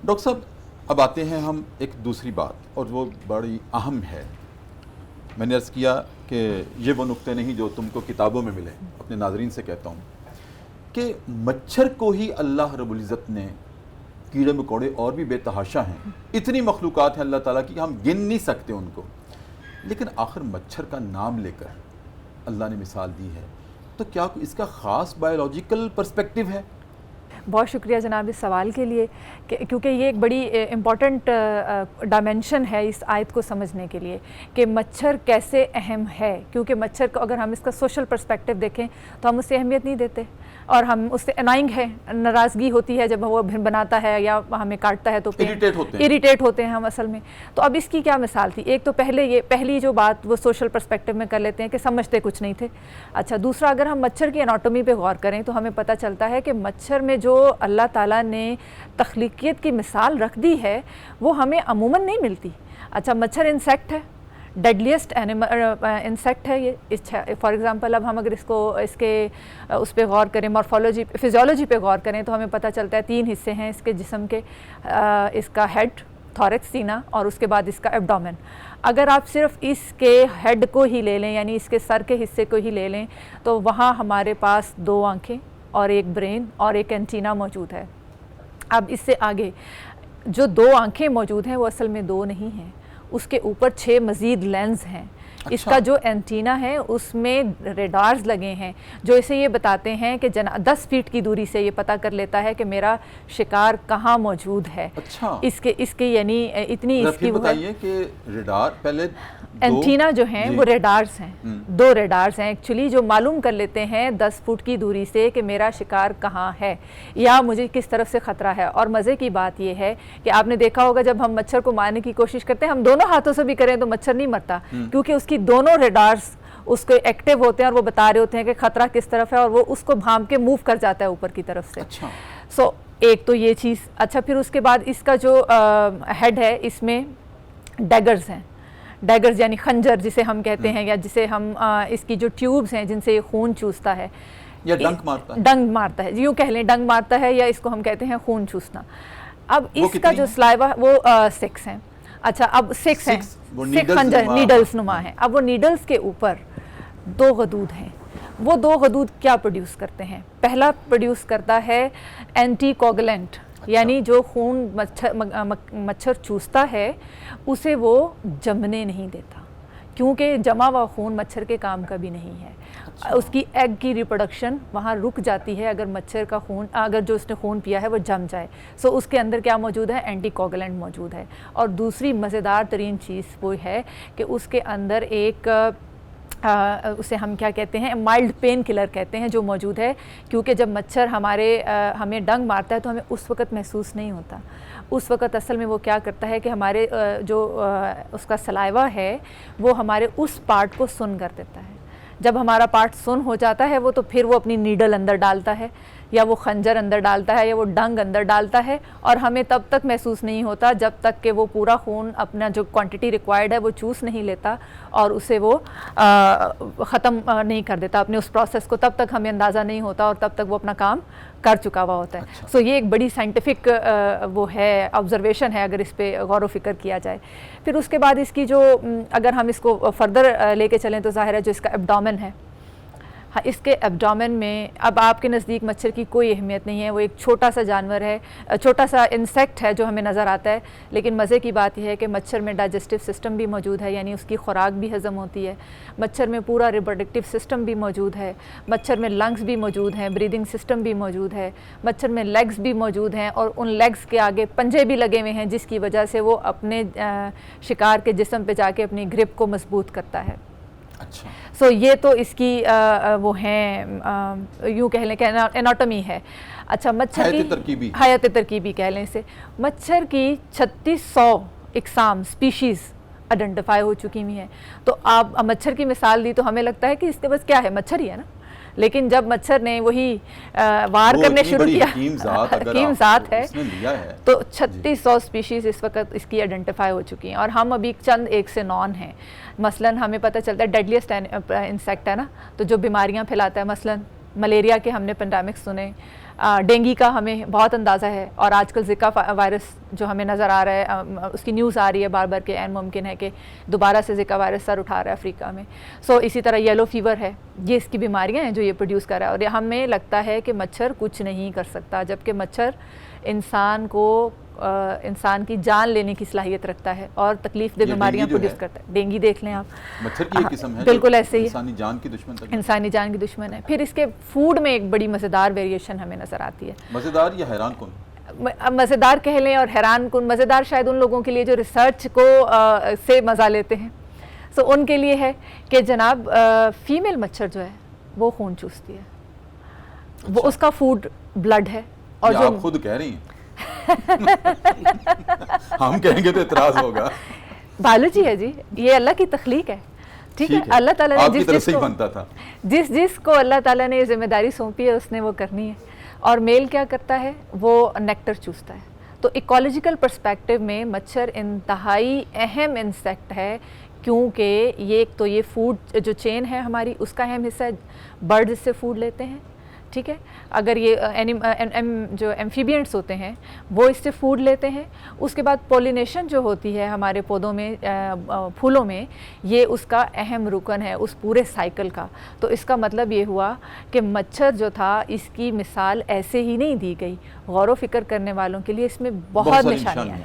Doctor साहब, अब आते हैं हम एक दूसरी बात, और वो बड़ी अहम है। मैंने अर्ज़ किया कि ये वो नुक्ते नहीं जो तुमको किताबों में मिले, अपने नाज़रीन से कहता हूँ कि मच्छर को ही अल्लाह रब्बुल इज़्ज़त ने, कीड़े मकोड़े और भी बेतहाशा हैं, इतनी मखलूक़ात हैं अल्लाह ताला की, हम गिन नहीं सकते उनको, लेकिन आखिर मच्छर का नाम लेकर अल्लाह ने मिसाल दी है, तो क्या इसका ख़ास बायोलॉजिकल पर्सपेक्टिव है? बहुत शुक्रिया जनाब इस सवाल के लिए, क्योंकि ये एक बड़ी इम्पॉर्टेंट डायमेंशन है इस आयत को समझने के लिए कि मच्छर कैसे अहम है। क्योंकि मच्छर को अगर हम इसका सोशल पर्सपेक्टिव देखें तो हम उससे अहमियत नहीं देते, और हम उससे अनाइंग है, नाराज़गी होती है जब वो भिन बनाता है या हमें काटता है तो इरिटेट होते हैं हम असल में। तो अब इसकी क्या मिसाल थी? एक तो पहली जो बात वो सोशल पर्सपेक्टिव में कर लेते हैं कि समझते कुछ नहीं थे। अच्छा, दूसरा, अगर हम मच्छर की एनाटॉमी पे गौर करें तो हमें पता चलता है कि मच्छर में जो अल्लाह ताला ने तख्लीकियत की मिसाल रख दी है वो हमें अमूमन नहीं मिलती। अच्छा, मच्छर इंसेक्ट है, डेडलीस्ट इंसेक्ट है ये। फॉर एग्ज़ाम्पल, अब हम अगर इसके उस पर गौर करें, मॉर्फोलॉजी फिजियोलॉजी पे गौर करें तो हमें पता चलता है 3 हिस्से हैं इसके जिस्म के, इसका हेड, थॉरैक्स, सीना, और उसके बाद इसका एब्डोमेन। अगर आप सिर्फ इसके हेड को ही ले लें, यानी इसके सर के हिस्से को ही ले लें, तो वहाँ हमारे पास 2 आँखें और एक ब्रेन और एक एंटीना मौजूद है। अब इससे आगे जो 2 आँखें मौजूद हैं वो असल में 2 नहीं हैं, उसके ऊपर 6 मज़ीद लेंस हैं। अच्छा। इसका जो एंटीना है उसमें रेडार्स लगे हैं जो इसे ये बताते हैं कि 10 फीट की दूरी से ये पता कर लेता है कि मेरा शिकार कहाँ मौजूद है। अच्छा। इसके यानी इतनी इसकी बताइए कि रेडार, पहले एंटीना जो हैं वो रेडार्स हैं, 2 रेडार्स हैं एक्चुअली, जो मालूम कर लेते हैं 10 फुट की दूरी से कि मेरा शिकार कहाँ है या मुझे किस तरफ से ख़तरा है। और मज़े की बात यह है कि आपने देखा होगा जब हम मच्छर को मारने की कोशिश करते हैं, हम दोनों हाथों से भी करें तो मच्छर नहीं मरता, क्योंकि उसकी दोनों रेडार्स उसके एक्टिव होते हैं और वो बता रहे होते हैं कि ख़तरा किस तरफ है, और वो उसको भांप के मूव कर जाता है ऊपर की तरफ से। अच्छा। सो एक तो ये चीज़। अच्छा, फिर उसके बाद इसका जो हेड है इसमें डैगर्स हैं, डैगर्स यानी खंजर जिसे हम कहते हैं, या जिसे हम इसकी जो ट्यूब्स हैं जिनसे खून चूसता है या डंक मारता है, यूँ कह लें डंक मारता है, या इसको हम कहते हैं खून चूसना। अब इसका जो स्लाइवा वो 6 हैं। अच्छा, अब 6 हैं, 6 खंजर नीडल्स नुमा है। अब वो नीडल्स के ऊपर 2 गदूद हैं। वो 2 गदूद क्या प्रोड्यूस करते हैं? पहला प्रोड्यूस करता है एंटी कोगुलेंट, यानी जो खून मच्छर चूसता है उसे वो जमने नहीं देता, क्योंकि जमा हुआ खून मच्छर के काम का भी नहीं है। अच्छा। उसकी एग की रिप्रोडक्शन वहाँ रुक जाती है अगर मच्छर का खून, अगर जो उसने खून पिया है वो जम जाए। सो उसके अंदर क्या मौजूद है? एंटी कोगुलेंट मौजूद है। और दूसरी मज़ेदार तरीन चीज़ वो है कि उसके अंदर एक उसे हम क्या कहते हैं, माइल्ड पेन किलर कहते हैं, जो मौजूद है, क्योंकि जब मच्छर हमें डंक मारता है तो हमें उस वक़्त महसूस नहीं होता। उस वक़्त असल में वो क्या करता है कि हमारे उसका सलाइवा है वो हमारे उस पार्ट को सुन कर देता है। जब हमारा पार्ट सुन हो जाता है वो, तो फिर वो अपनी नीडल अंदर डालता है, या वो खंजर अंदर डालता है, या वो डंग अंदर डालता है, और हमें तब तक महसूस नहीं होता जब तक कि वो पूरा खून अपना जो क्वांटिटी रिक्वायर्ड है वो चूस नहीं लेता और उसे वो ख़त्म नहीं कर देता अपने उस प्रोसेस को। तब तक हमें अंदाज़ा नहीं होता और तब तक वो अपना काम कर चुका हुआ होता है। अच्छा। सो ये एक बड़ी साइंटिफिक वो है, ऑब्जर्वेशन है, अगर इस पर गौर व फिक्र किया जाए। फिर उसके बाद इसकी जो, अगर हम इसको फर्दर लेके चलें तो ज़ाहिर है जो इसका एब्डोमेन है, हाँ, इसके एब्डोमेन में अब आपके नज़दीक मच्छर की कोई अहमियत नहीं है, वो एक छोटा सा जानवर है, छोटा सा इंसेक्ट है जो हमें नज़र आता है। लेकिन मज़े की बात यह है कि मच्छर में डाइजेस्टिव सिस्टम भी मौजूद है, यानी उसकी खुराक भी हज़म होती है। मच्छर में पूरा रिप्रोडक्टिव सिस्टम भी मौजूद है, मच्छर में लंग्स भी मौजूद हैं, ब्रीदिंग सिस्टम भी मौजूद है, मच्छर में लेग्स भी मौजूद हैं, और उन लेग्स के आगे पंजे भी लगे हुए हैं जिसकी वजह से वो अपने शिकार के जिस्म पे जाके अपनी ग्रिप को मजबूत करता है। अच्छा। सो ये तो इसकी वो हैं, यूँ कह लें कि एनाटॉमी है। अच्छा, मच्छर की हयात तरकीबी कह लें इसे। मच्छर की 3600 इकसाम स्पीशीज़ आइडेंटिफाई हो चुकी हुई हैं। तो आप मच्छर की मिसाल दी तो हमें लगता है कि इसके बस क्या है, मच्छर ही है ना, लेकिन जब मच्छर ने वही वार करने शुरू किया, हकीम ज़ात है, तो 3600 स्पीशीज़ इस वक्त इसकी आइडेंटिफाई हो चुकी हैं, और हम अभी चंद एक से नॉन हैं। मसलन हमें पता चलता है डेडलीस्ट इंसेक्ट है ना, तो जो बीमारियां फैलाता है, मसलन मलेरिया के हमने पेंडेमिक्स सुने, डेंगू का हमें बहुत अंदाज़ा है, और आजकल ज़िका वायरस जो हमें नज़र आ रहा है, उसकी न्यूज़ आ रही है बार बार कि ऐन मुमकिन है कि दोबारा से ज़िका वायरस सर उठा रहा है अफ्रीका में। सो इसी तरह येलो फीवर है, ये इसकी बीमारियां हैं जो ये प्रोड्यूस कर रहा है। और हमें लगता है कि मच्छर कुछ नहीं कर सकता, जबकि मच्छर इंसान की जान लेने की सलाहियत रखता है और तकलीफ दे बीमारियां प्रोड्यूस करता है। डेंगू देख लें आप, मच्छर की एक किस्म है, बिल्कुल ऐसे ही इंसानी जान की दुश्मन तक, इंसानी जान की दुश्मन है। फिर इसके फूड में एक बड़ी मज़ेदार वेरिएशन हमें नज़र आती है। मज़ेदार या हैरान कौन? मज़ेदार कह लें और हैरान कुन। मज़ेदार शायद उन लोगों के लिए जो रिसर्च को से मज़ा लेते हैं, सो उनके लिए है कि जनाब फीमेल मच्छर जो है वो खून चूसती है। वो उसका फूड ब्लड है। और जो आप खुद कह रही हैं हम कहेंगे तो इतराज होगा। बायोलॉजी है जी, ये अल्लाह की तख्लीक है, ठीक है। अल्लाह ताला ने जिसको अल्लाह ताला ने जिम्मेदारी सौंपी है उसने वो करनी है। और मेल क्या करता है, वो नेक्टर चूसता है। तो इकोलॉजिकल पर्सपेक्टिव में मच्छर इंतहाई अहम इंसेक्ट है, क्योंकि ये तो ये फूड जो चेन है हमारी उसका अहम हिस्सा है। बर्ड्स इससे फूड लेते हैं, ठीक है। अगर ये जो एम्फीबियंट्स होते हैं वो इससे फूड लेते हैं। उसके बाद पॉलिनेशन जो होती है हमारे पौधों में, फूलों में, ये उसका अहम रुकन है उस पूरे साइकिल का। तो इसका मतलब ये हुआ कि मच्छर जो था इसकी मिसाल ऐसे ही नहीं दी गई, गौर व फिक्र करने वालों के लिए इसमें बहुत निशानियाँ हैं।